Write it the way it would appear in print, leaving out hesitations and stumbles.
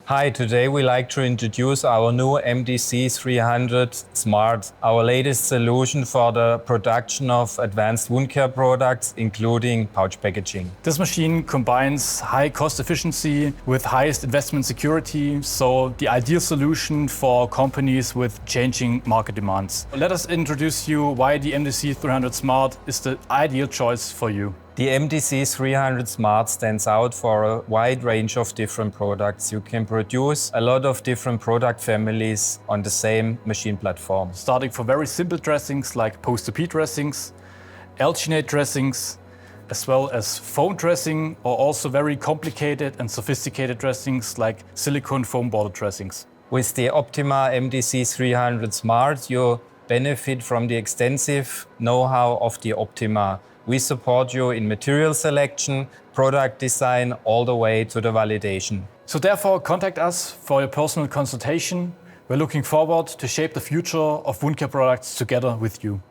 Hi, today we like to introduce our new MDC300 Smart, our latest solution for the production of advanced wound care products, including pouch packaging. This machine combines high cost efficiency with highest investment security, so the ideal solution for companies with changing market demands. Let us introduce you why the MDC300 Smart is the ideal choice for you. The MDC300 Smart stands out for a wide range of different products. You can produce a lot of different product families on the same machine platform. Starting from very simple dressings like post-op dressings, alginate dressings, as well as foam dressing, or also very complicated and sophisticated dressings like silicone foam border dressings. With the Optima MDC300 Smart, you benefit from the extensive know-how of the Optima. We support you in material selection, product design, all the way to the validation. So therefore, contact us for your personal consultation. We're looking forward to shape the future of wound care products together with you.